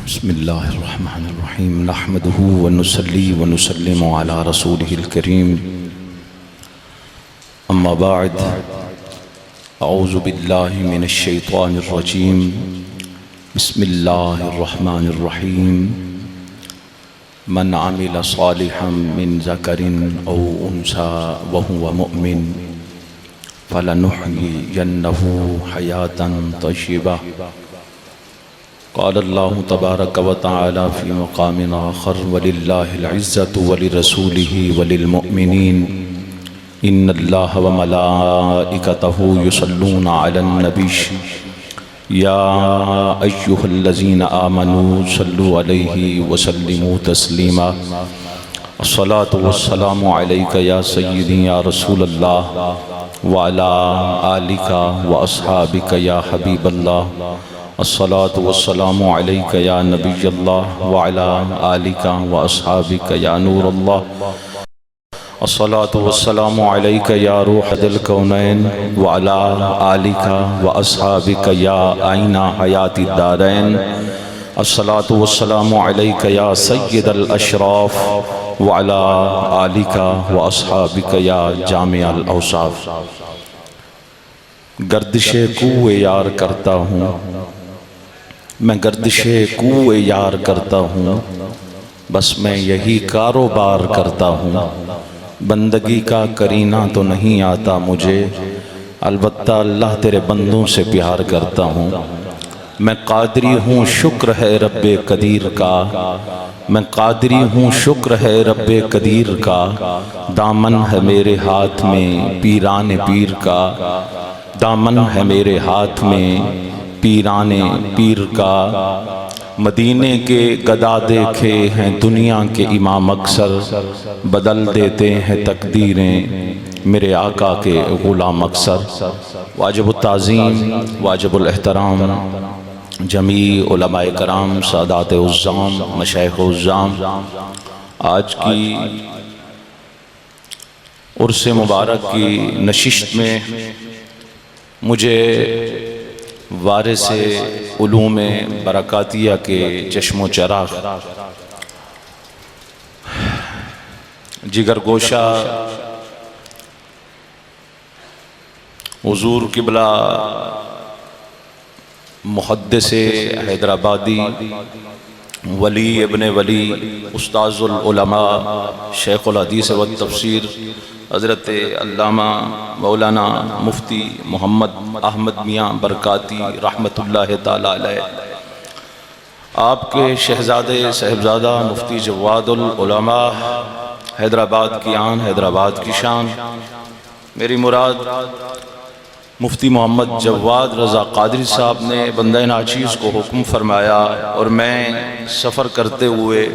بسم اللہ الرحمن الرحیم نحمده ونصلی ونسلم علی رسوله الکریم اما بعد اعوذ باللہ من الشیطان الرجیم بسم اللہ الرحمن الرحیم من عمل صالحا من ذکر او انثى وهو مؤمن فلنحیینہ حیاتا طیبہ قال اللہ تبارک و تعالی فی مقام آخر وللہ العزة ولرسولہ وللمؤمنین ان اللہ وملائکتہ یصلون علی النبی یا ایہا الذین آمنوا صلوا علیہ وسلموا تسلیما الصلاة والسلام علیک یا سیدی یا رسول اللہ وعلی آلک واصحابک یا حبیب اللہ الصلاة والسلام علیک یا نبی اللہ وعلی آلک واصحابک یا نور اللہ الصلاة والسلام علیک یا روح دل کونین وعلی آلک واصحابک یا عین حیات الدارین الصلاة والسلام علیک یا سید الاشراف وعلی آلک واصحابک یا جامع الاوصاف گردش کوہ یار کرتا ہوں میں گردش کوہ یار کرتا ہوں بس میں یہی کاروبار کرتا ہوں بندگی کا کرینہ تو نہیں آتا مجھے البتہ اللہ تیرے بندوں سے پیار کرتا ہوں میں قادری ہوں شکر ہے رب قدیر کا میں قادری ہوں شکر ہے رب قدیر کا دامن ہے میرے ہاتھ میں پیران پیر کا دامن ہے میرے ہاتھ میں پیران پیر کا مدینے کے گدا دیکھے ہیں دنیا کے امام اکثر بدل دیتے ہیں تقدیریں میرے آقا کے غلام اکثر واجب التعظیم واجب الاحترام جمیع علماء کرام سادات عظام مشایخ عظام آج کی عرس مبارک کی نشست میں مجھے وارث علوم برکاتیہ کے چشم و چراغ جگر گوشہ حضور قبلہ محدث حیدرآبادی ولی ابن ولی استاذ العلماء شیخ الحدیث والتفسیر حضرت علامہ مولانا مفتی محمد احمد میاں برکاتی رحمت اللہ تعالی علیہ آپ کے شہزادے صاحبزادہ مفتی جواد العلماء حیدرآباد کی آن حیدرآباد کی شان میری مراد مفتی محمد جواد رضا قادری صاحب نے بندہ ناچیز کو حکم فرمایا اور میں سفر کرتے ہوئے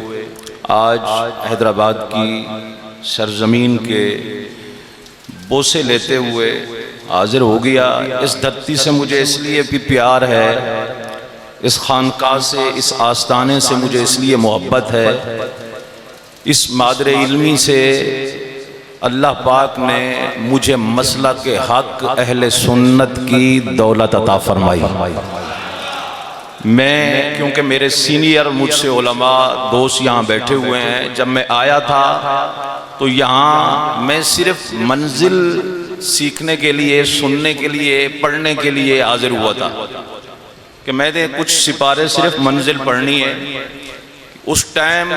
آج حیدرآباد کی سرزمین کے بوسے لیتے ہوئے حاضر ہو گیا اس دھرتی سے مجھے اس لیے بھی پیار ہے اس خانقاہ سے اس آستانے سے مجھے اس لیے محبت ہے اس مادر علمی سے اللہ پاک نے مجھے مسلک حق اہل سنت کی دولت عطا فرمائی میں کیونکہ میرے سینئر مجھ سے علماء دوست یہاں بیٹھے ہوئے ہیں جب میں آیا تھا تو یہاں میں صرف منزل سیکھنے کے لیے سننے کے لیے پڑھنے کے لیے حاضر ہوا تھا کہ میں نے کچھ سپارے صرف منزل پڑھنی ہے اس ٹائم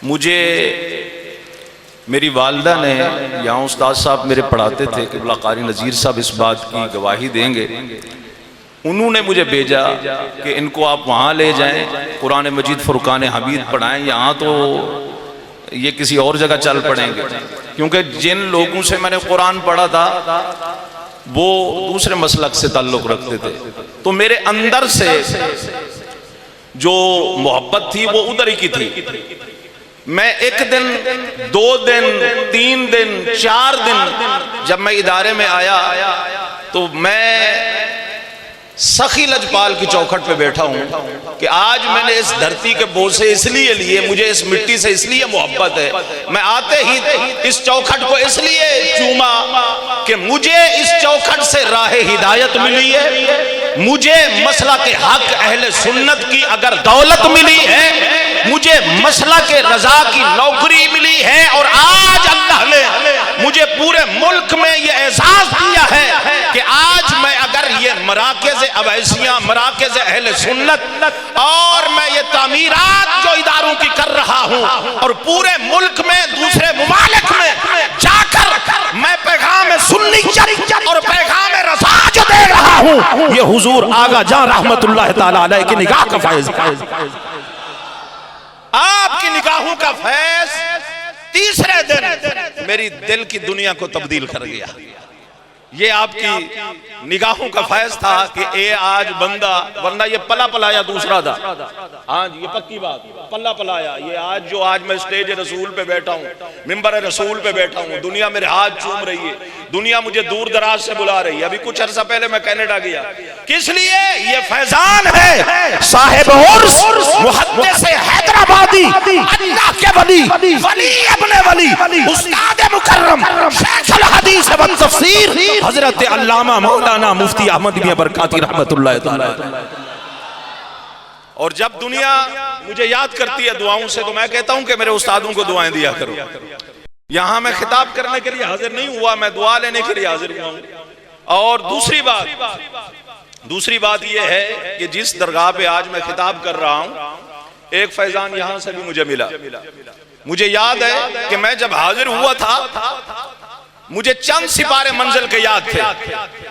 مجھے میری والدہ نے یہاں استاد صاحب میرے پڑھاتے تھے قبلہ قاری نذیر صاحب اس بات کی گواہی دیں گے انہوں نے مجھے بھیجا کہ ان کو آپ وہاں لے جائیں قرآن مجید فرقان حمید پڑھائیں یہاں تو یہ کسی اور جگہ چل پڑیں گے کیونکہ جن لوگوں سے میں نے قرآن پڑھا تھا وہ دوسرے مسلک سے تعلق رکھتے تھے تو میرے اندر سے جو محبت تھی وہ ادھر ہی کی تھی میں ایک دن دو دن تین دن چار دن جب میں ادارے میں آیا تو میں سخی لجپال کی چوکھٹ پہ بیٹھا ہوں کہ آج میں نے اس دھرتی کے بوسے اس لیے لیے، مجھے اس مٹی سے اس لیے محبت ہے، میں آتے ہی اس چوکھٹ کو اس لیے چوما کہ مجھے اس چوکھٹ سے راہ ہدایت ملی ہے، مجھے مسلک حق اہل سنت کی اگر دولت ملی ہے، مجھے مسلک رضا کی نوکری ملی ہے، اور آج اللہ نے مجھے پورے ملک میں یہ اعزاز دیا ہے کہ آج میں اگر یہ مراکز اویسیاں، مراکز اہل سنت، اور میں یہ تعمیرات جو اداروں کی کر رہا ہوں، اور پورے ملک میں دوسرے ممالک میں جا کر میں پیغام سنیت اور پیغام رضا جو دے رہا ہوں، یہ حضور آغا جان رحمت اللہ تعالی علیہ کی نگاہ کا فیض، آپ کی نگاہوں کا فیض تیسرے دن میری دل کی دنیا کو تبدیل کر گیا۔ یہ آپ کی نگاہوں کا فیض تھا کہ اے آج بندہ، ورنہ یہ پلا پلایا دوسرا تھا، ہاں جی یہ پکی بات، پلا پلایا، یہ آج جو آج میں اسٹیج رسول پہ بیٹھا ہوں، ممبر رسول پہ بیٹھا ہوں، دنیا میرے ہاتھ چوم رہی ہے، دنیا مجھے دور دراز سے بلا رہی ہے۔ ابھی کچھ عرصہ پہلے میں کینیڈا گیا، کس لیے؟ یہ فیضان ہے صاحب عرس محدث حیدرآبادی، اللہ کے ولی، ولی ابن ولی، استاد مکرم، شیخ الحدیث و تفسیر حضرت علامہ مولانا مفتی احمد میاں برکاتی رحمت اللہ تعالی۔ اور جب دنیا مجھے یاد کرتی ہے دعاؤں سے تو میں کہتا ہوں کہ میرے استادوں کو دعائیں دیا کرو۔ یہاں میں خطاب کرنے کے لیے حاضر نہیں ہوا، میں دعا لینے کے لیے حاضر ہوا ہوں۔ اور دوسری بات یہ ہے کہ جس درگاہ پہ آج میں خطاب کر رہا ہوں، ایک فیضان یہاں سے بھی مجھے ملا۔ مجھے یاد ہے کہ میں جب حاضر ہوا تھا مجھے چند سپارے منزل کے یاد تھے۔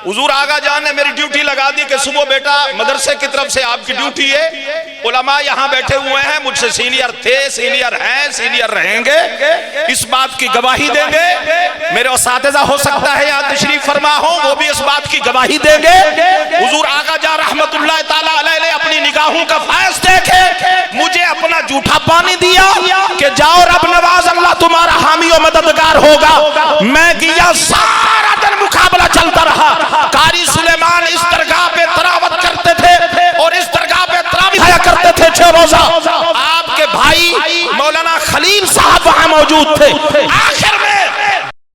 حضور آغا جان نے میری ڈیوٹی لگا دی کہ صبح بیٹا مدرسے کی طرف سے آپ کی ڈیوٹی ہے، علماء یہاں بیٹھے ہوئے ہیں، مجھ سے سینئر تھے، سینئر ہیں، سینئر رہیں گے، اس بات کی گواہی دیں گے، میرے اساتذہ ہو سکتا ہے یہاں تشریف فرما ہو، وہ بھی اس بات کی گواہی دیں گے۔ حضور آغا جان رحمت اللہ تعالیٰ علیہ نے اپنی نگاہوں کا فیض دیکھے مجھے اپنا جھوٹا پانی دیا کہ جاؤ رب نواز، اللہ تمہارا حامی و مددگار ہوگا۔ میں یا سارا دن مقابلہ چلتا رہا۔ قاری سلیمان اس درگاہ پہ تلاوت کرتے تھے اور اس درگاہ پہ تراویح کرتے تھے 6 روزہ۔ آپ کے بھائی مولانا خلیل صاحب وہاں موجود تھے۔ آخر میں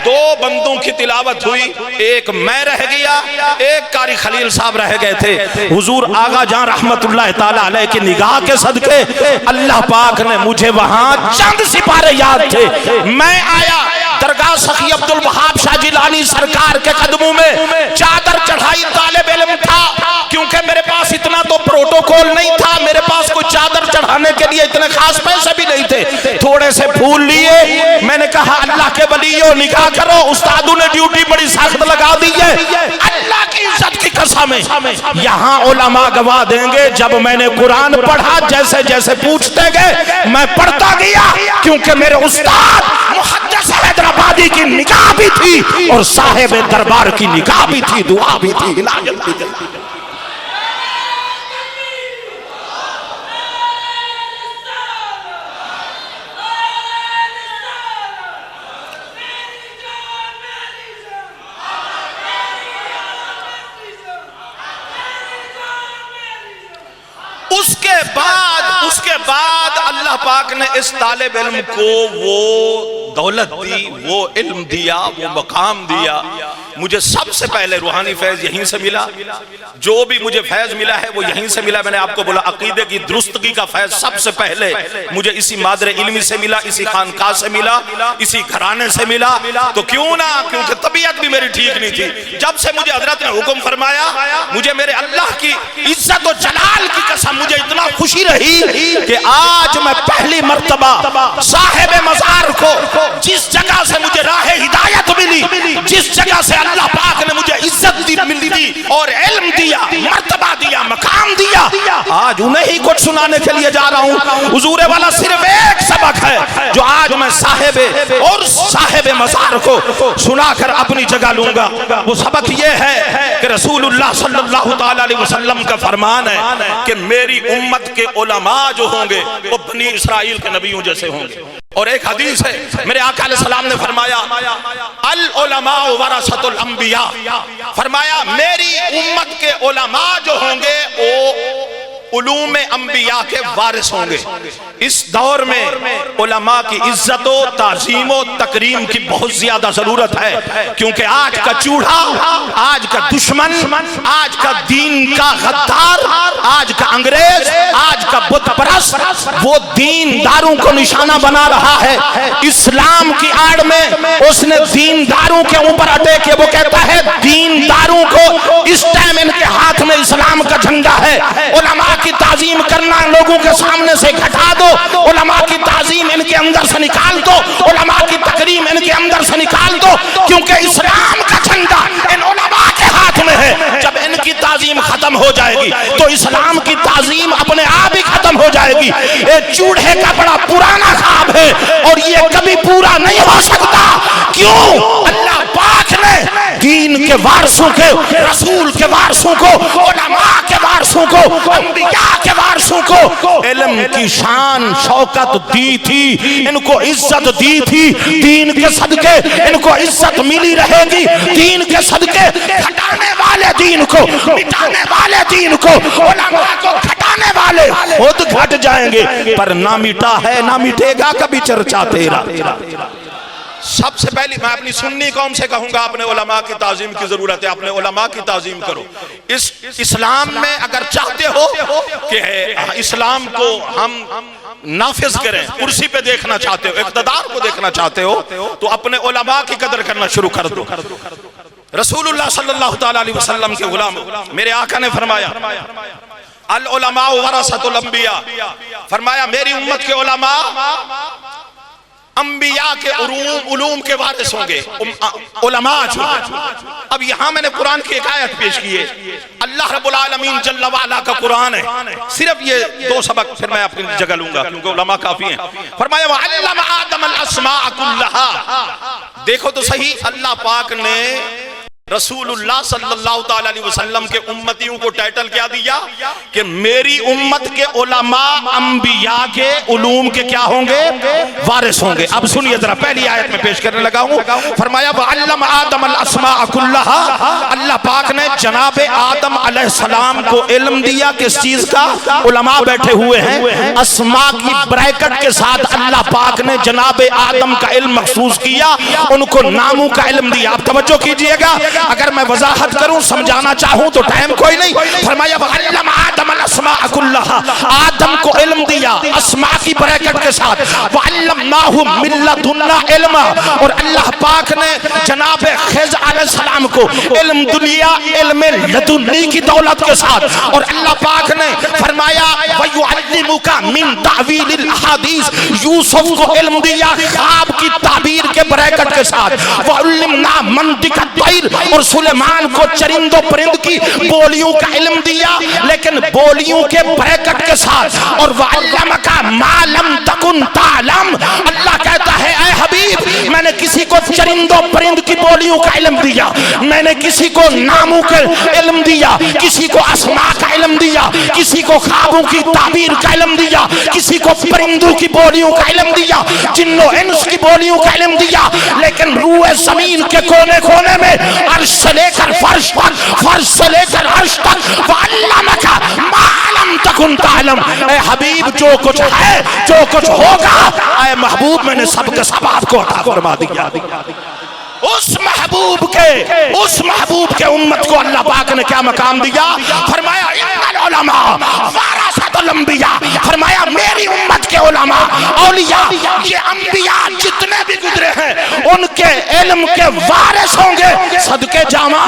2 بندوں کی تلاوت ہوئی، ایک میں رہ گیا، ایک قاری خلیل صاحب رہ گئے تھے۔ حضور آغا جان رحمت اللہ تعالی علیہ کی نگاہ کے صدقے اللہ پاک نے مجھے وہاں چند سپارے یاد تھے۔ میں آیا درگاہ سخی عبدالوہاب شاہ جیلانی سرکار کے قدموں میں چادر چڑھائی، طالب علم تھا، کیونکہ میرے پاس اتنا تو پروٹوکول نہیں تھا، میرے پاس کوئی چادر چڑھانے کے لیے اتنے خاص پیسے بھی نہیں تھے، تھوڑے سے پھول لیے۔ میں نے کہا اللہ کے ولیوں نگاہ کرو، استادوں نے ڈیوٹی بڑی سخت لگا دی ہے، اللہ کی عزت کی قسم ہے یہاں علماء گواہ دیں گے، جب میں نے قرآن پڑھا جیسے جیسے پوچھتے گئے میں پڑھتا گیا، کیونکہ میرے استاد محدث حیدرآبادی کی نگاہ بھی تھی اور صاحب دربار کی نگاہ بھی تھی، دعا بھی تھی، عنایت بھی تھی۔ اس کے بعد اللہ پاک نے اس طالب علم کو وہ دولت دی، وہ علم دیا، وہ مقام دیا۔ مجھے سب سے پہلے روحانی فیض یہیں سے ملا، جو بھی مجھے فیض ملا ہے وہ یہیں سے ملا۔ میں نے آپ کو بولا عقیدے کی درستگی کا فیض سب سے پہلے مجھے اسی مادر علمی سے ملا، اسی خانقاہ سے ملا، اسی گھرانے سے ملا۔ تو کیوں نہ، کیونکہ طبیعت بھی میری ٹھیک نہیں تھی۔ جب سے مجھے حضرت نے حکم فرمایا، مجھے میرے اللہ کی عزت و جلال کی قسم مجھے اتنا خوشی رہی کہ آج میں پہلی مرتبہ صاحب مزار کو، جس جگہ سے مجھے راہ ہدایت ملی، جس جگہ سے اللہ پاک نے مجھے عزت دی اور علم دیا، مرتبہ دیا، مقام دیا، آج انہیں ہی کچھ سنانے کے لیے جا رہا ہوں۔ حضور والا صرف ایک سبق ہے جو آج میں صاحب اور صاحب مزار کو سنا کر اپنی جگہ لوں گا۔ وہ سبق یہ ہے کہ رسول اللہ صلی اللہ تعالی علیہ وسلم کا فرمان ہے کہ میری امت کے علماء جو ہوں گے وہ بنی اسرائیل کے نبیوں جیسے ہوں گے۔ اور ایک حدیث ہے میرے آقا علیہ السلام نے فرمایا العلماء ورثۃ الانبیاء، فرمایا میری امت کے علماء جو ہوں گے وہ علوم انبیاء کے وارث ہوں گے۔ اس دور میں علماء کی عزت و تعظیم و تکریم کی بہت زیادہ ضرورت ہے، کیونکہ آج کا چوڑا، آج کا دشمن، آج کا دین کا غدار، آج کا انگریز، آج کا بت پرست وہ دین داروں کو نشانہ بنا رہا ہے۔ اسلام کی آڑ میں اس نے دین داروں کے اوپر اٹے کہ وہ کہتا ہے دین داروں کو اس ٹائم ان کے ہاتھ میں اسلام کا جھنڈا ہے۔ علماء کی تعظیم کرنا لوگوں کے سامنے سے گھٹا دو، علماء کی تعظیم ان کے اندر سے نکال دو، علماء کی تکریم ان کے اندر سے نکال دو، کیونکہ اسلام کا جھنڈا ان علماء کے ہاتھ میں ہے۔ جب ان کی تعظیم ختم ہو جائے گی تو اسلام کی تعظیم اپنے آپ ہی ختم ہو جائے گی۔ یہ چوڑے کا بڑا پرانا خواب ہے اور یہ کبھی پورا نہیں ہو سکتا۔ کیوں؟ اللہ پاک نے دین کے وارثوں کے، رسول کے وارثوں کو، علماء کے وارثوں کو، انبیاء کے وارثوں کو علم کی شان شوکت دی تھی، ان کو عزت دی تھی۔ دین کے صدقے ان کو عزت ملی رہے گی۔ دین کے صدقے گھٹانے والے دین کو، مٹانے والے دین کو، علماء کو گھٹانے والے خود گھٹ جائیں گے، پر نہ مٹا ہے نہ مٹے گا کبھی چرچا تیرا۔ سب سے پہلی میں اپنی سنی قوم سے کہوں گا اپنے علماء کی تعظیم کی ضرورت ہے، اپنے علماء کی تعظیم کرو۔ اس اسلام میں اگر چاہتے ہو کہ اسلام کو ہم نافذ کریں، کرسی پہ دیکھنا چاہتے ہو، اقتدار کو دیکھنا چاہتے ہو، تو اپنے علماء کی قدر کرنا شروع کر دو۔ رسول اللہ صلی اللہ تعالیٰ علیہ وسلم کے غلام میرے آقا نے فرمایا العلماء ورثۃ الانبیاء، فرمایا میری امت کے علماء انبیاء کے علوم کے وارث ہوں گے، علماء جو۔ اب یہاں میں نے قرآن کی ایک آیت پیش کی ہے، اللہ رب العالمین جل وعلا کا قرآن ہے، صرف یہ دو سبق پھر میں اپنی جگہ لوں گا کیونکہ علماء کافی ہیں۔ فرمایا وَعَلَّمَ آدَمَ الْأَسْمَاءَ كُلَّهَا، دیکھو تو صحیح، اللہ پاک نے رسول اللہ صلی اللہ علیہ وسلم کے امتیوں کو ٹائٹل کیا دیا کہ میری امت کے علماء انبیاء کے علوم کے کیا ہوں گے؟ وارث ہوں گے۔ اب سنیے ذرا پہلی آیت میں پیش کرنے لگا ہوں، فرمایا وَعَلَّمَ آدَمَ الْأَسْمَاءَ كُلَّهَا، اللہ پاک نے جناب آدم علیہ السلام کو علم دیا کس چیز کا؟ علماء بیٹھے ہوئے ہیں، اسماء کی بریکٹ کے ساتھ اللہ پاک نے جناب آدم کا علم مخصوص کیا، ان کو ناموں کا علم دیا۔ اب توجہ کیجئے گا، اگر میں وضاحت کروں سمجھانا چاہوں تو ٹائم کوئی نہیں۔ فرمایا وَعَلَّمَ آدَمَ الْأَسْمَاءَ كُلَّهَا، آدم کو علم دیا اسماء کی بریکٹ کے ساتھ، وَعَلَّمْنَاهُ مِن لَدُنَّا عِلْمًا، اور اللہ پاک نے جناب خضر علیہ السلام کو علم دنیا، علم لدنی کی دولت کے ساتھ، اور اللہ پاک نے فرمایا وَيُعَلِّمُكَ مِن تَعْوِيلِ الْأَحَادِيثِ، یوسف کو علم دیا خواب کی تعبیر کے بریکٹ کے ساتھ، وَعَلِّمْنَا مَنطِقَ الطَّيْرِ، اور سلیمان کو چرند و پرند کی بولیوں کا علم دیا لیکن بولیوں کے بریکٹ کے ساتھ، اور وَعَلَّمَكَ مَا لَمْ تَكُنْ تَعْلَمْ، اللہ کہتا ہے اے حبیب میں نے کسی کو چرند و پرند کی بولیوں کا علم دیا، میں نے کسی کو ناموں کا علم دیا، کسی کو اسماء کا علم دیا، کسی کو خوابوں کی تعبیر کا علم دیا، کسی کو پرندوں کی بولیوں کا علم دیا، جن و انس کی بولیوں کا علم دیا، لیکن روح زمین کے کونے کونے میں عرش سے لے کر فرش تک، فرش سے لے کر عرش تک، وَعَلَّمَكَ مَا لَمْ تَكُنْ تَعْلَمْ، اے حبیب جو کچھ ہے جو کچھ ہوگا اے محبوب میں نے سب کے سب آپ کو عطا فرما دیا۔ اس محبوب کے امت کو اللہ پاک نے کیا مقام دیا؟ فرمایا ان العلماء ورثۃ الانبیاء، فرمایا میری امت کے علماء اولیاء یہ انبیاء جتنے بھی گزرے ہیں ان کے علم کے وارث ہوں گے۔ صدقے جامع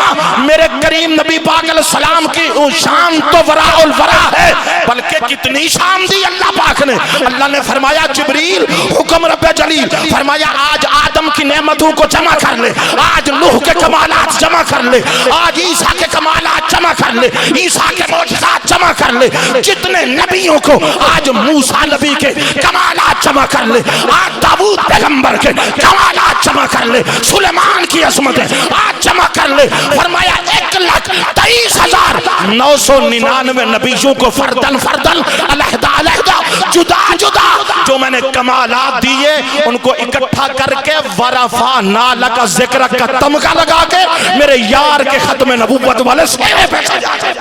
میرے کریم نبی پاک علیہ السلام کی شان تو وراء الورا ہے، بلکہ کتنی شان دی اللہ پاک نے۔ اللہ نے فرمایا جبریل حکم رب جلیل، فرمایا آج آدم کی نعمتوں کو جمع کر لے، آج نوح کے کمالات جمع کر لے، آج عیسیٰ کے کمالات جمع کر لے، عیسیٰ کے معجزات جمع کر لے، جتنے نبیوں کو آج موسیٰ نبی کے کمالات جمع کر لے، آج داؤد پیغمبر کے کمالات جمع کر لے، سلیمان کی عظمتیں آج جمع کر لے۔ فرمایا 1,23,999 نبیوں کو فردن فردن علیحدہ علیحدہ جدا جدا جو میں نے کمالات دیے ان کو اکٹھا کر کے ورفعنا لک ذکرک کا تمغہ لگا کے میرے یار کے ختم نبوت والے سینے پہ سجا دے.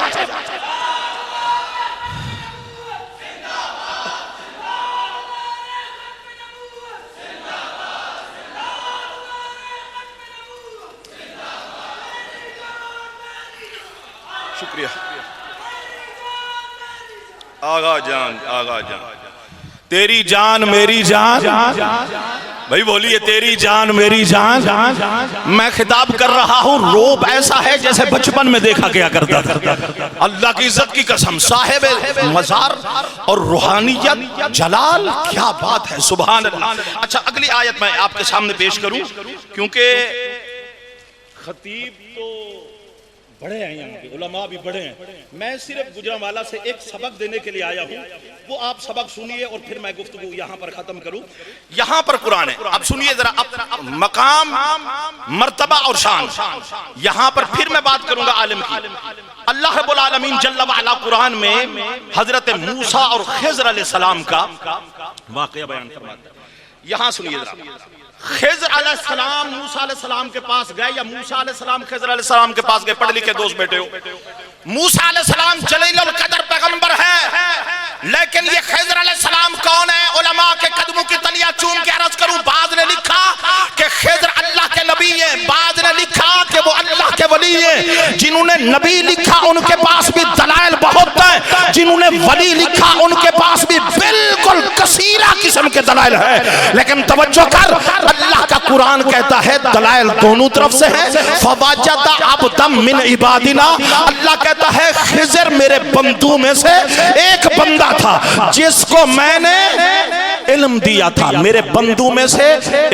شکریہ آغا جان. آغا جان تیری جان میری جان بھائی بولیے تیری جان میری جان. میں خطاب کر رہا ہوں روب ایسا ہے جیسے بچپن میں دیکھا گیا کرتا تھا. اللہ کی عزت کی قسم صاحب مزار اور روحانیت جلال کیا بات ہے سبحان اللہ. اچھا اگلی آیت میں آپ کے سامنے پیش کروں کیونکہ خطیب تو بڑے ہیں یہاں کے علماء بھی بڑے ہیں. میں صرف گجرانوالہ سے ایک سبق دینے کے لیے آیا ہوں وہ آپ سبق سنیے اور پھر میں گفتگو یہاں پر ختم کروں. یہاں پر قرآن ہے اب سنیے ذرا مقام مرتبہ اور شان. یہاں پر پھر میں بات کروں گا عالم کی. اللہ رب العالمین جل وعلا قرآن میں حضرت موسیٰ اور خضر علیہ السلام کا واقعہ بیان فرماتا ہے. یہاں سنیے ذرا خضر علیہ السلام موسیٰ علیہ السلام کے پاس گئے یا موسیٰ علیہ السلام خضر علیہ السلام کے پاس گئے. پڑھ لکھے دوست بیٹھے ہو. موسیٰ علیہ السلام جلیل القدر پیغمبر ہے لیکن یہ خضر علیہ السلام کون ہے؟ علماء کے قدموں کی تلیہ چوم کے عرض کروں. بعض نے لکھا کہ خضر اللہ کے نبی ہیں, بعض نے لکھا کہ وہ اللہ کے ولی ہیں. جنہوں نے نبی لکھا ان کے پاس بھی دلائل بہت ہیں, جنہوں نے ولی لکھا ان کے پاس بھی بالکل کثیرہ قسم کے دلائل ہیں. لیکن توجہ کر اللہ کا قرآن کہتا ہے دلائل دونوں طرف سے ہیں. فَوَجَدَ عَبْدًا مِّنْ عِبَادِنَا اللہ کہتا ہے خضر میرے بندوں میں سے ایک بندہ تھا جس کو میں نے علم دیا تھا. میرے بندوں میں سے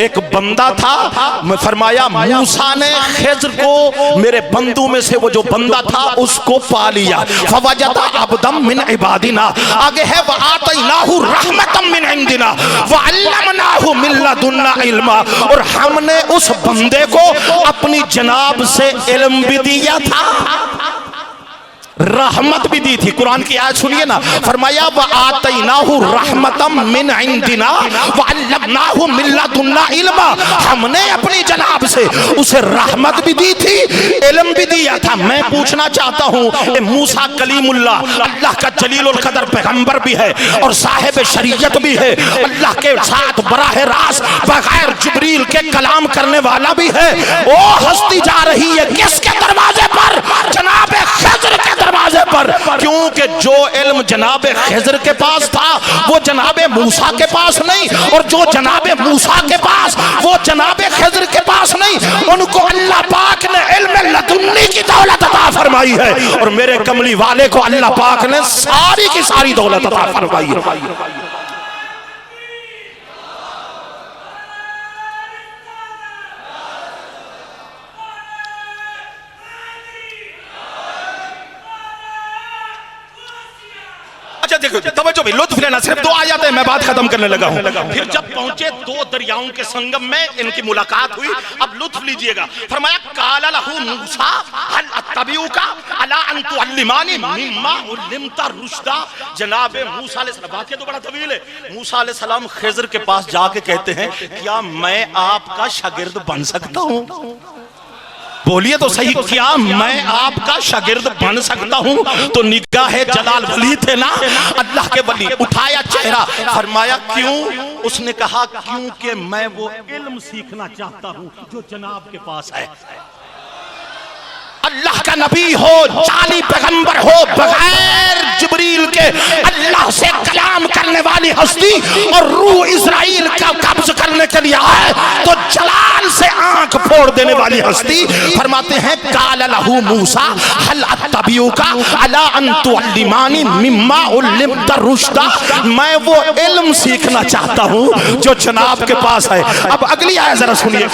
ایک بندہ تھا. میں فرمایا موسیٰ نے خضر کو میرے بندوں میں سے وہ جو بندہ تھا اس کو پا لیا. فَوَجَدَ عَبْدًا مِّنْ عِبَادِنَا آگے ہے وَآتَيْنَاهُ رَحْمَةً مِّنْ عِنْدِنَا وَعَلَّمْنَاهُ مِنْ لَدُنَّا عِلْمًا اور ہم نے اس بندے کو اپنی جناب سے علم بھی دیا تھا رحمت بھی دی تھی. قرآن کی آیت سنیے نا فرمایا وَآتَيْنَاهُ رَحْمَةً مِّنْ عِنْدِنَا وَعَلَّمْنَاهُ مِنْ لَدُنَّا عِلْمًا ہم نے اپنی جناب سے اسے رحمت بھی دی تھی علم بھی دیا تھا. میں پوچھنا چاہتا ہوں کہ موسیٰ کلیم اللہ اللہ کا جلیل القدر پیغمبر بھی ہے اور صاحب شریعت بھی ہے, اللہ کے ساتھ براہ راست بغیر جبریل کے کلام کرنے والا بھی ہے. وہ ہستی جا رہی ہے کس کے دروازے پر؟ جناب خضر کے دروازے پر. کیونکہ جو علم جناب خضر کے پاس تھا وہ جناب موسیٰ کے پاس نہیں اور جو جناب موسیٰ کے پاس وہ جناب خضر کے پاس نہیں. ان کو اللہ پاک نے علم لدنی کی دولت عطا فرمائی ہے اور میرے کملی والے کو اللہ پاک نے ساری کی ساری دولت عطا فرمائی ہے. اچھا دیکھو توجہ بھی لطف لینا, صرف دو آیات ہیں میں بات ختم کرنے لگا ہوں. پھر جب پہنچے دو دریاؤں کے سنگم میں ان کی ملاقات ہوئی. اب لطف لیجئے گا. فرمایا قال له موسیٰ هل اتبعک علی ان تعلمانی مما علمت رشدا. جناب موسیٰ علیہ السلام واقعہ تو بڑا طویل ہے. موسیٰ علیہ السلام خضر کے پاس جا کے کہتے ہیں کیا میں آپ کا شاگرد بن سکتا ہوں؟ بولیے تو صحیح, کیا میں آپ کا شاگرد بن سکتا ہوں؟ تو نگاہ جلال ولی تھے نا اللہ کے ولی. اٹھایا چہرہ فرمایا کیوں؟ اس نے کہا کیونکہ میں وہ علم سیکھنا چاہتا ہوں جو جناب کے پاس ہے. اللہ کا نبی ہو, جعلی پیغمبر ہو, بغیر جبریل کے اللہ سے کلام کرنے والی ہستی اور روح اسرائیل کا قبض کرنے کے لیے آئے تو جلال سے آنکھ پھوڑ دینے والی ہستی. فرماتے ہیں قال له موسیٰ هل اتبعک علی ان تعلمانی مما علمت رشدا. میں وہ علم سیکھنا چاہتا ہوں جو جناب کے پاس ہے. اب اگلی آیت ذرا سنیے.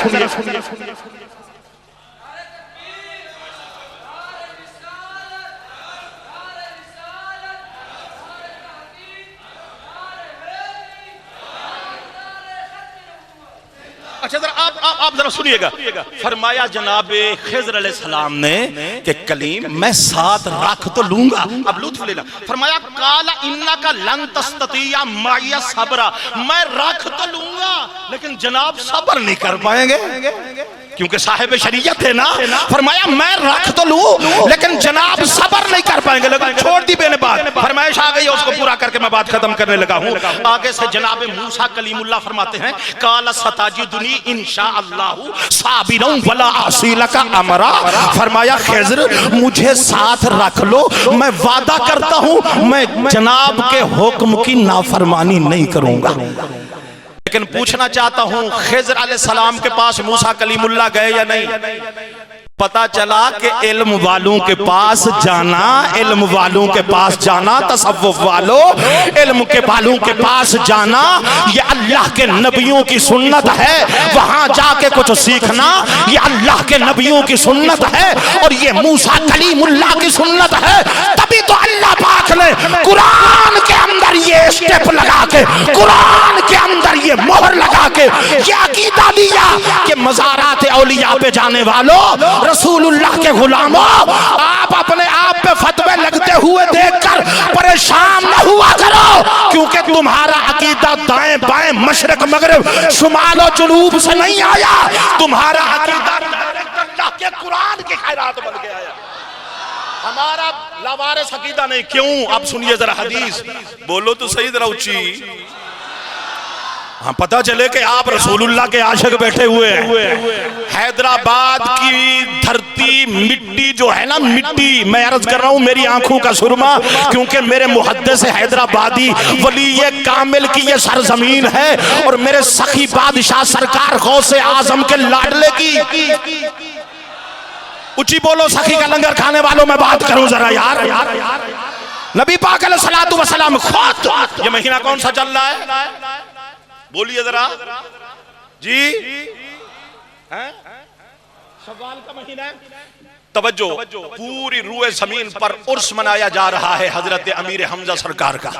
اچھا آپ ذرا سنیے گا، فرمایا جناب خضر علیہ السلام نے کہ کلیم میں ساتھ رکھ تو لوں گا، اب لطف لینا، فرمایا قال انک لن تستطیع معی صبرا، میں رکھ تو لوں گا لیکن جناب صبر نہیں کر پائیں گے کیونکہ صاحب شریعت ہے نا، فرمایا میں رکھ تو لوں لیکن جناب صبر نہیں کر پائیں گے، لیکن چھوڑ دی میں نے بات، فرمائش آ گئی اس کو پورا کر کے میں بات ختم کرنے لگا ہوں۔ آگے سے جناب موسیٰ کلیم اللہ فرماتے ہیں قال ستجدنی انشاءاللہ صابرا ولا اعصی لک امرا، فرمایا خضر مجھے ساتھ رکھ لو، میں وعدہ کرتا ہوں میں جناب کے حکم کی نافرمانی نہیں کروں گا۔ لیکن پوچھنا چاہتا ہوں خضر علیہ السلام کے پاس موسیٰ کلیم اللہ گئے یا نہیں؟ پتا چلا کہ علم والوں کے پاس جانا، علم والوں کے پاس جانا، تصوف والوں علم کے والوں کے پاس جانا یہ اللہ کے نبیوں کی سنت ہے، وہاں جا کے کچھ سیکھنا یہ اللہ کے نبیوں کی سنت ہے اور یہ موسیٰ کلیم اللہ کی سنت ہے۔ تبھی تو اللہ پاک نے قرآن کے اندر یہ اسٹیپ لگا کے، قرآن کے اندر یہ مہر لگا کے یہ عقیدہ دیا کہ مزارات اولیاء پہ جانے والوں، رسول اللہ کے غلاموں، آپ اپنے آپ پہ فتوے لگتے ہوئے دیکھ کر پریشان نہ ہوا کرو، کیونکہ تمہارا عقیدہ دائیں بائیں مشرق مغرب شمال و جنوب سے نہیں آیا، تمہارا عقیدہ ڈائریکٹ اللہ کے قرآن کی خیرات بن کے آیا، ہمارا لاوارث عقیدہ نہیں۔ کیوں؟ اب سنیے ذرا حدیث، بولو تو صحیح ذرا اونچی، ہاں پتہ چلے کہ آپ رسول اللہ کے عاشق بیٹھے ہوئے ہیں۔ حیدرآباد کی دھرتی مٹی جو ہے نا، مٹی میں عرض کر رہا ہوں میری آنکھوں کا سرما، کیونکہ میرے محدث حیدرآبادی ولی کامل کی یہ سرزمین ہے اور میرے سخی بادشاہ سرکار غوث اعظم کے لاڈلے کی، اچھی بولو سخی کا لنگر کھانے والوں میں بات کروں ذرا یار، نبی پاک علیہ السلام خود، یہ مہینہ کون سا چل رہا ہے بولیے ذرا جی، شوال کا مہینہ ہے، توجہ، پوری روئے زمین پر عرس منایا جا رہا ہے حضرت امیر حمزہ سرکار کا۔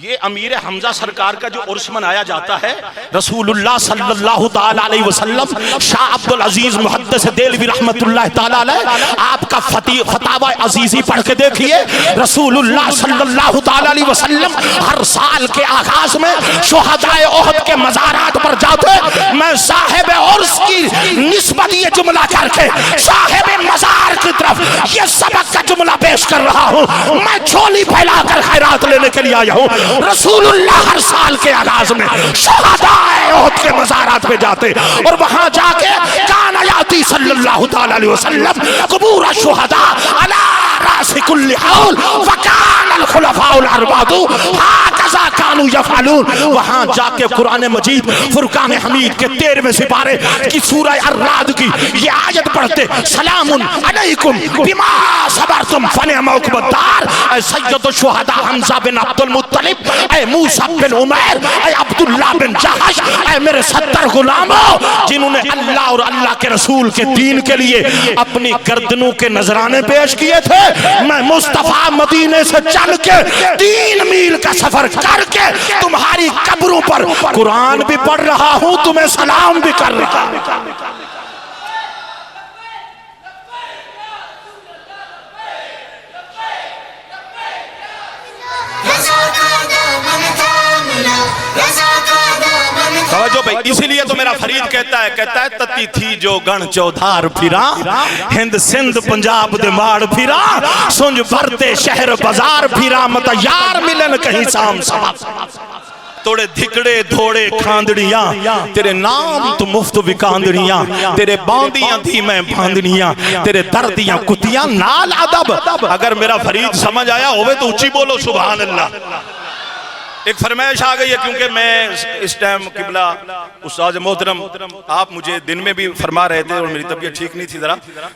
یہ امیر حمزہ سرکار کا جو عرس منایا جاتا ہے، رسول اللہ صلی اللہ تعالیٰ علیہ وسلم، شاہ عبدالعزیز محدث دیلوی رحمت اللہ تعالیٰ علیہ، آپ کا فتاوی عزیزی پڑھ کے دیکھئے، رسول اللہ صلی اللہ تعالیٰ علیہ وسلم ہر سال کے آغاز میں شہدائے احد کے مزارات پر جاتے، میں صاحب عرس کی نسبت یہ جملہ کر کے صاحب مزار کی طرف یہ سبق کا جملہ پیش کر رہا ہوں، میں جھولی پھیلا کر خیرات لینے کے لیے آیا ہوں۔ رسول اللہ ہر سال کے آغاز میں شہدائے احد کے مزارات پہ جاتے اور وہاں جا کے کان یاتی صلی اللہ تعالیٰ علیہ وسلم قبور الشہداء علی راس کل حول وکان الخلفاء الاربعۃ ہکذا کانوا یفعلون، وہاں جا کے قرآن مجید فرقان حمید کے 13ویں سپارے کی سورہ الرعد کی یہ آیت پڑھتے، سلام علیکم بما صبرتم فنعم عقبی الدار، اے سید الشہداء حمزہ بن عبد المطلب، اے موسیٰ بن عمیر، اے عبداللہ بن جحش، اے میرے 70 غلاموں جنہوں نے اللہ اور اللہ کے رسول کے دین کے لیے اپنی گردنوں کے نذرانے پیش کیے تھے، میں مصطفیٰ مدینے سے چل کے 3 میل کا سفر کر کے تمہاری قبروں پر قرآن بھی پڑھ رہا ہوں، تمہیں سلام بھی کر رہا ہوں۔ توجہ بھائی، اسی لیے تو میرا فرید کہتا ہے تتی تھی جو گن چودھار پھرا، ہند سندھ پنجاب دے ماڑ پھرا، سنج بھرتے شہر بازار پھرا، متا یار ملن کہیں سام سما، توڑے دھکڑے دھوڑے کھاندڑیاں، تیرے نام تو مفت وکاندڑیاں، تیرے باندیاں تھی میں باندڑیاں، تیرے دردیاں کتیاں نال ادب۔ اگر میرا فرید سمجھ آیا ہوئے تو اچھی بولو سبحان اللہ۔ ایک فرمائش آ گئی ہے، کیونکہ میں اس ٹائم قبلہ استاد محترم آپ مجھے دن میں بھی فرما رہے تھے اور میری طبیعت ٹھیک نہیں تھی ذرا،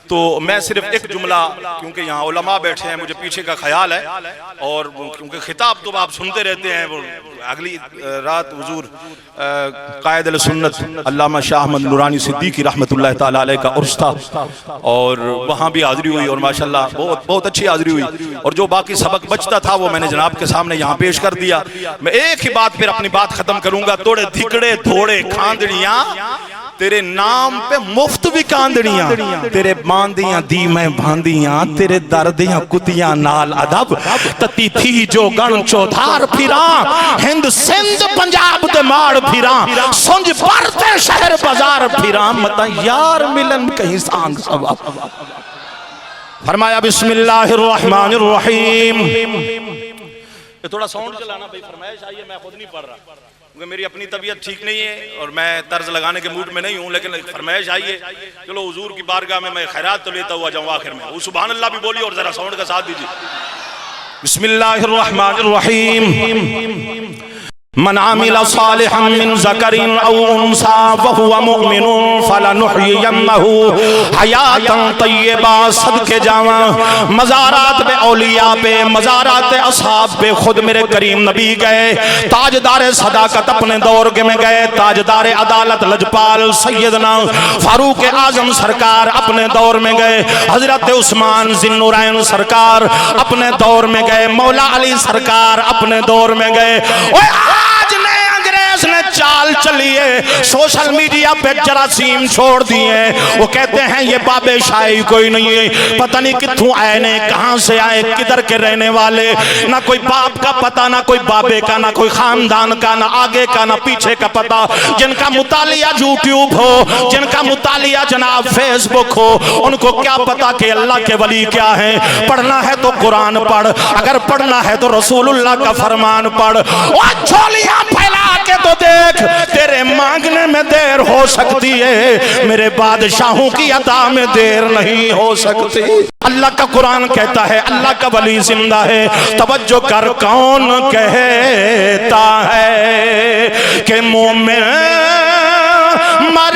تو میں صرف ایک جملہ، کیونکہ یہاں علماء بیٹھے ہیں مجھے پیچھے کا خیال ہے، اور کیونکہ خطاب تو آپ سنتے رہتے ہیں، اگلی رات حضور قائد السنت علامہ شاہ احمد نورانی صدیقی رحمت اللہ تعالی علیہ کا عرس تھا اور وہاں بھی حاضری ہوئی اور ماشاءاللہ بہت اچھی حاضری ہوئی اور جو باقی سبق بچتا تھا وہ میں نے جناب کے سامنے یہاں پیش کر دیا. میں ایک ہی بات پھر اپنی بات ختم کروں گا. توڑے دھکڑے دھوڑے کھاندڑیاں تیرے نام پہ مفت بھی کاندڑیاں, تیرے باندیاں دی میں باندیاں, تیرے دردیاں کتیاں نال ادب, تتی تھی جو گن چودھار پھراں, ہند سندھ پنجاب دے ماڑ پھراں, سنج پرتے شہر بازار پھراں, متا یار ملن کہیں سانگ سبب. فرمایا بسم اللہ الرحمن الرحیم. یہ تھوڑا ساؤنڈ چلانا بھائی, فرمائش آئیے, میں خود نہیں پڑھ رہا کیونکہ میری اپنی طبیعت ٹھیک نہیں ہے اور میں طرز لگانے کے موڈ میں نہیں ہوں, لیکن فرمائش آئیے. چلو حضور کی بارگاہ میں خیرات تو لیتا ہوا جاؤں آخر میں. وہ سبحان اللہ بھی بولی اور ذرا ساؤنڈ کا ساتھ دیجیے. بسم اللہ الرحمن الرحیم. من عمل صالحا من ذکر او انثى وهو مؤمن فلنحيينه حیاتا طیبہ. صدقے جاواں مزارات پہ اولیاء پہ, مزارات اصحاب پہ خود میرے کریم نبی گئے. تاجدار صداقت اپنے دور کے میں گئے, تاجدار عدالت لجپال سیدنا فاروق اعظم سرکار اپنے دور میں گئے, حضرت عثمان ذی النورین سرکار اپنے دور میں گئے, مولا علی سرکار اپنے دور میں گئے. آج نے انگریز نے چال چلیے, سوشل میڈیا پہ جراثیم چھوڑ دیے. وہ کہتے ہیں یہ بابے شاہی کوئی نہیں ہے, پتہ نہیں کتھوں آئے نے, کہاں سے آئے, کدھر کے رہنے والے, نہ کوئی باپ کا پتہ, نہ کوئی بابے کا, نہ کوئی خاندان کا, نہ آگے کا نہ پیچھے کا پتہ. جن کا مطالعہ یوٹیوب ہو, جن کا مطالعہ جناب فیس بک ہو, ان کو کیا پتہ کہ اللہ کے ولی کیا ہیں. پڑھنا ہے تو قرآن پڑھ, اگر پڑھنا ہے تو رسول اللہ کا فرمان پڑھ. اور جھولیاں پھیلا کے تو دیکھ, تیرے مانگنے میں دیر ہو سکتی ہے, میرے بادشاہوں کی عطا میں دیر نہیں ہو سکتی. اللہ کا قرآن کہتا ہے اللہ کا ولی زندہ ہے. توجہ کر, کون کہتا ہے کہ مومن مر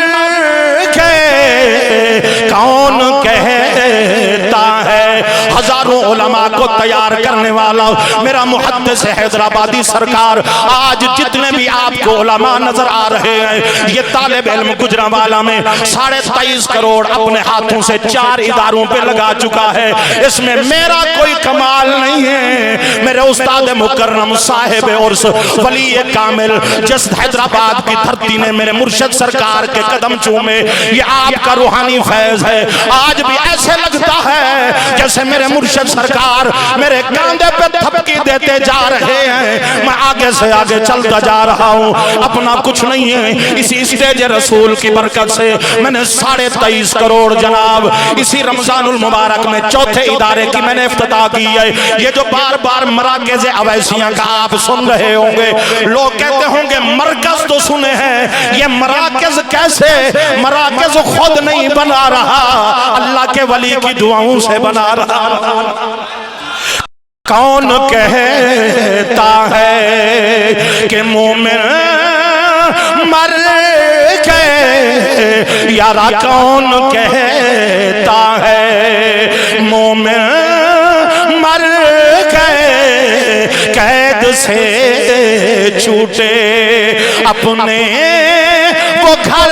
گئے, کون کہتا ہے. ہزاروں علماء کو تیار کرنے والا میرا محدث حیدرآبادی سرکار, آج جتنے بھی آپ کو علماء نظر آ رہے ہیں, یہ طالب علم گجرانوالہ میں 23.5 کروڑ اپنے ہاتھوں سے 4 اداروں پہ لگا چکا ہے. اس میں میرا کوئی کمال نہیں ہے, میرے استاد مکرم صاحب عرس ولی کامل جس حیدرآباد کی دھرتی نے میرے مرشد سرکار کے قدم چومے, یہ آپ کا روحانی فیض ہے. آج بھی ایسے لگتا ہے جیسے میرے مرشد سرکار میرے کاندھے پہ تھپکی دیتے جا رہے ہیں, میں آگے سے آگے چلتا جا رہا ہوں. اپنا کچھ نہیں ہے, اسی اسٹیج رسول کی برکت سے میں نے 23.5 کروڑ جناب اسی رمضان المبارک میں چوتھے ادارے کی میں نے افتتاح کی ہے. یہ جو بار بار مراکز اویسیاں کا آپ سن رہے ہوں گے, لوگ کہتے ہوں گے مرکز تو سنے ہیں, یہ مراکز کیسے, مراکز خود نہیں بنا رہا, اللہ کے ولی کی دعاؤں سے بنا رہا. کون کہتا ہے کہ مومن مر گئے, یارا کون کہتا ہے مومن مر گئے, قید سے چھوٹے اپنے وہ گھر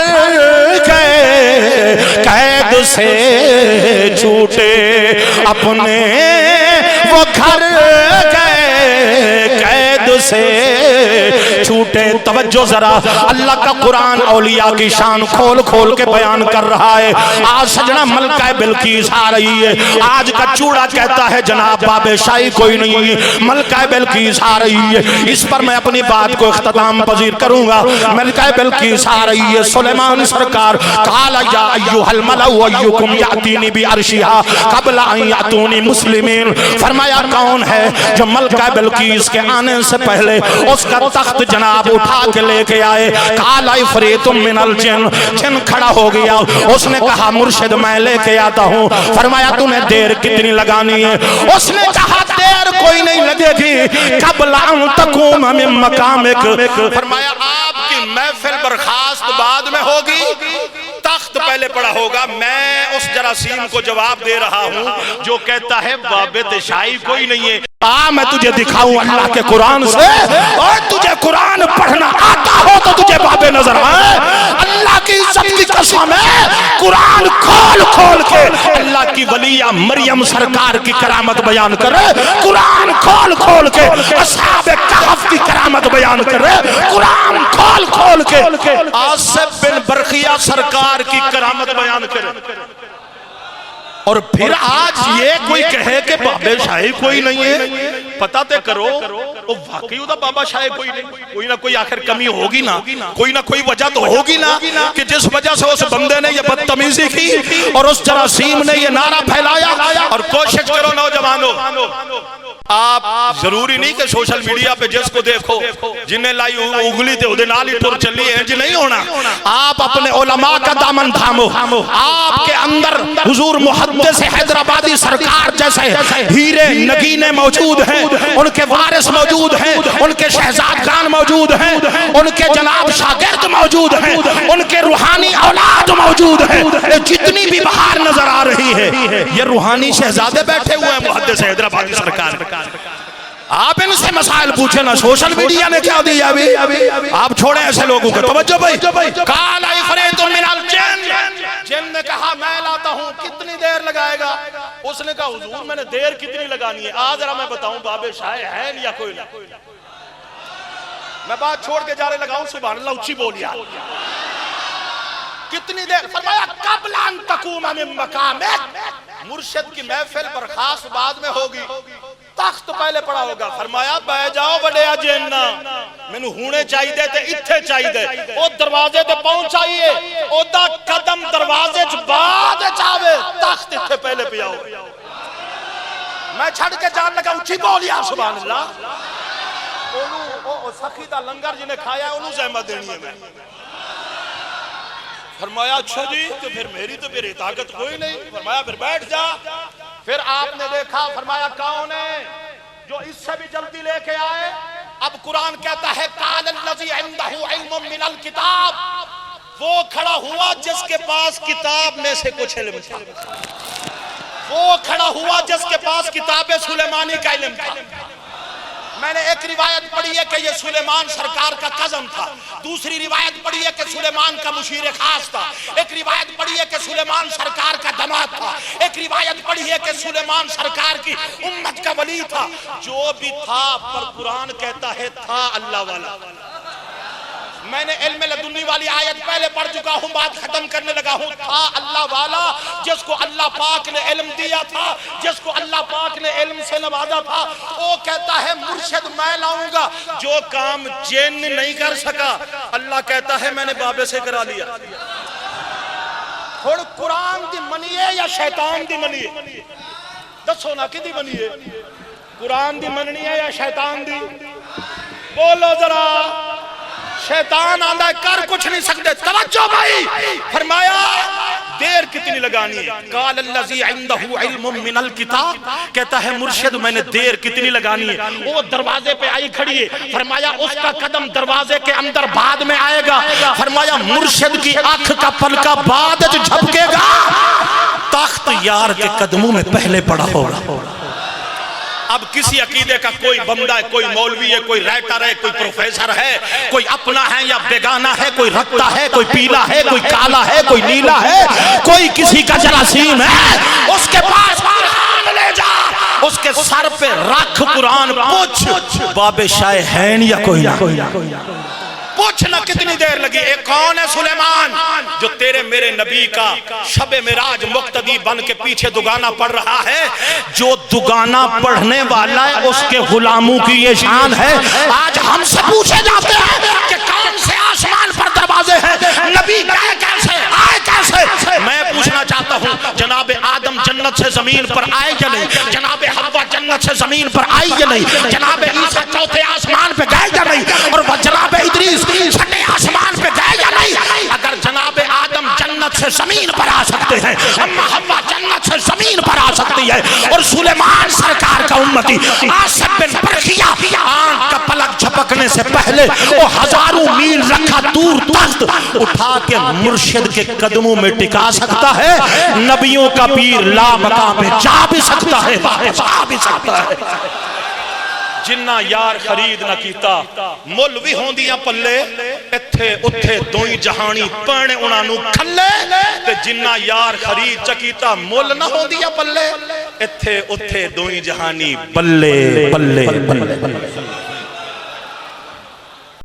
گئے, قید سے چھوٹے اپنے وہ گھر گئے, قید سے چھوٹے. توجہ ذرا, اللہ کا قرآن اولیاء کی شان کھول کھول کے بیان کر رہا ہے. آج سجنہ ملکہ بلقیس آ رہی ہے, آج کا چوڑا کہتا ہے جناب بابے شاہی کوئی نہیں, ملکہ بلقیس آ رہی ہے. اس پر میں اپنی بات کو اختتام پذیر کروں گا. ملکہ بلقیس آ رہی ہے, سلیمان سرکار قال یا ایھا الملأ ایکم یاتینی بعرشها قبل ان یاتونی مسلمین. فرمایا کون ہے جو ملکہ بلقیس کے آنے سے پہلے اس کا تخت جناب اٹھا کے لے کے آئے. قال عفریت من الجن, جن کھڑا ہو گیا, اس نے کہا مرشد میں لے کے آتا ہوں. فرمایا تمہیں دیر کتنی لگانی ہے, اس نے کہا دیر کوئی نہیں لگے گی, قبل ان تقوم من مقامک. فرمایا آپ کی محفل برخاست بعد میں ہوگی, تخت پہلے پڑا ہوگا. میں اس جراثیم کو جواب دے رہا ہوں جو کہتا ہے بابے شاہی کوئی نہیں ہے. میں تجھے دکھاؤں اللہ کے قرآن سے, اور تجھے قرآن پڑھنا آتا ہو تو تجھے بابے نظر آئے. اللہ کی عزت کی قسم ہے قرآن کھول کھول کے اللہ کی ولیہ مریم سرکار کی کرامت بیان کرے, قرآن کھول کھول کے اصحاب کہف کی کرامت بیان کرے, قرآن کھول کھول کے آصف بن برقیہ سرکار کی کرامت بیان کرے. اور پھر آج یہ کوئی کہے کہ بابا شاہی کوئی نہیں ہے, پتہ تے کرو وہ واقعی ہوتا بابا شاہی کوئی نہیں, کوئی نہ کوئی آخر کمی ہوگی نا, کوئی نہ کوئی وجہ تو ہوگی نا کہ جس وجہ سے اس بندے نے یہ بدتمیزی کی اور اس جراثیم نے یہ نعرہ پھیلایا. اور کوشش کرو نوجوانوں, آپ ضروری نہیں کہ سوشل میڈیا پہ جس کو دیکھو جنہیں لائی اگلی تے ادھے نالی ٹور چلی ہے جی نہیں ہونا. آپ اپنے علماء کا دامن تھامو, آپ کے اندر حضور محدث حیدرآبادی سرکار جیسے ہیرے نگینے موجود ہیں, ان کے وارث موجود ہیں, ان کے شہزادگان موجود ہیں, ان کے جناب شاگرد موجود ہیں, ان کے روحانی اولاد موجود ہیں. جتنی بھی بہار نظر آ رہی ہے یہ روحانی شہزادے بیٹھے ہوئے ہیں محدث حیدرآبادی سرکار. آپ ان سے مسائل پوچھیں نا, سوشل میڈیا نے کیا دیا ابھی. آپ چھوڑیں ایسے لوگوں کو. توجہ بھائی, قال عفریت من الجن, جن نے کہا میں لاتا ہوں, کتنی دیر لگائے گا؟ اس نے کہا حضور میں نے دیر کتنی لگانی ہے, آج ذرا میں بتاؤں بابے شاہ ہے یا کوئی نہ. میں بات چھوڑ کے جارے لگاؤں, سبحان اللہ اچھی بولیا. کتنی دیر؟ فرمایا قبل ان تقوم من مقامک, مرشد کی محفل برخاست بعد میں ہوگی, تخت پہلے پڑا ہوگا. فرمایا بہ جاؤ بڑیا جنہ, میں نے ہونے چاہی دے تے اتھے چاہی دے, او دروازے تے پہنچائیے, او دا قدم دروازے چ بعد چاہے, تخت اتھے پہلے پہ آؤ. میں چھڑ کے جان لگا اچھی بولیا سبحان اللہ. او سخی دا لنگر جنہیں کھایا انہوں زحمت دینی ہے. میں فرمایا اچھا جی تو پھر میری تو پھر طاقت کوئی نہیں. فرمایا پھر بیٹھ جا. پھر آپ نے دیکھا, فرمایا کون ہے جو اس سے بھی جلدی لے کے آئے؟ اب قرآن کہتا ہے قال الذی عنده علم من الکتاب, وہ کھڑا ہوا جس کے پاس کتاب میں سے کچھ علم تھا, وہ کھڑا ہوا جس کے پاس کتاب سلیمانی کا علم تھا. میں نے ایک روایت پڑھی ہے کہ یہ سلیمان سرکار کا قزم تھا, دوسری روایت پڑھی ہے کہ سلیمان کا مشیر خاص تھا, ایک روایت پڑھی ہے کہ سلیمان سرکار کا دماد تھا, ایک روایت پڑھی ہے کہ سلیمان سرکار کی امت کا ولی تھا. جو بھی تھا پر قرآن کہتا ہے تھا اللہ والا. میں نے علم لدنی والی آیت پہلے پڑھ چکا ہوں, بات ختم کرنے لگا ہوں. تھا اللہ والا جس کو اللہ پاک نے علم دیا تھا, جس کو اللہ پاک نے علم سے نوازا تھا. وہ کہتا ہے مرشد میں لاؤں گا جو کام جن نہیں کر سکا, اللہ کہتا ہے میں نے بابے سے کرا لیا. تھوڑ قرآن دی منیے یا شیطان دی منیے؟ دسو نا کی دی منیے, قرآن دی مننی ہے یا شیطان دی؟ بولو ذرا. شیطان آندہ کر کچھ نہیں سکتے. توجہ بھائی, فرمایا دیر کتنی لگانی ہے؟ قال الذی عنده علم من الکتاب, کہتا ہے مرشد میں نے دیر کتنی لگانی ہے. وہ دروازے پہ آئی کھڑی ہے, فرمایا اس کا قدم دروازے کے اندر بعد میں آئے گا. فرمایا مرشد کی آنکھ کا پلکا بعد جھپکے گا, تخت یار کے قدموں میں پہلے پڑا ہوگا. اب کسی عقیدے کا کوئی بندہ ہے, کوئی مولوی ہے, کوئی رائٹر ہے, کوئی پروفیسر ہے, کوئی اپنا ہے یا بیگانہ ہے, کوئی رکھتا ہے, کوئی پیلا ہے, کوئی کالا ہے, کوئی نیلا ہے, کوئی کسی کا جراثیم ہے, اس کے پاس قرآن لے جا, اس کے سر پہ رکھ قرآن, پوچھ باب شاہ ہیں یا کوئی نہ. پوچھنا کتنی دیر لگی. ایک کون ہے؟ سلیمان, جو تیرے میرے نبی کا شب معراج مقتدی بن کے پیچھے دگانا پڑھ رہا ہے. جو دگانا پڑھنے والا ہے اس کے غلاموں کی یہ شان ہے. آج ہم سے پوچھے جاتے ہیں کہ کون سے آسمان پر دروازے ہیں, نبی گئے کیسے, آئے کیسے. میں پوچھنا چاہتا ہوں جناب آدم جنت سے زمین پر آئے یا نہیں, جناب حوا جنت سے زمین پر آئی یا نہیں, جناب عیسیٰ چوتھے آسمان پہ گئے یا نہیں, اور جناب ادریس چھٹے آسمان پہ گئے یا نہیں. اگر جناب آدم جنت سے زمین پر آ سکتے ہیں, اما حوا جنت سے زمین پر آ سکتی ہے, اور سلیمان سرکار کا امتی آصف بن برقیہ آنکھ کا پلک جھپکنے سے پہلے وہ ہزاروں میل رکھا دور تخت اٹھا کے مرشد کے قدموں میں ٹکا سکتا ہے. نبیوں کا پیر لا مقام پہ جا بھی سکتا ہے, واپس آ بھی سکتا ہے. جنہ یار خرید نہ کیتا مل بھی ہوندیاں پلے اتھے اتھے دوئی جہانی پڑھنے انہوں کھلے تے جنہ یار خرید چکیتا مل نہ ہوندیاں پلے اتھے اتھے دوئی جہانی بلے بلے بلے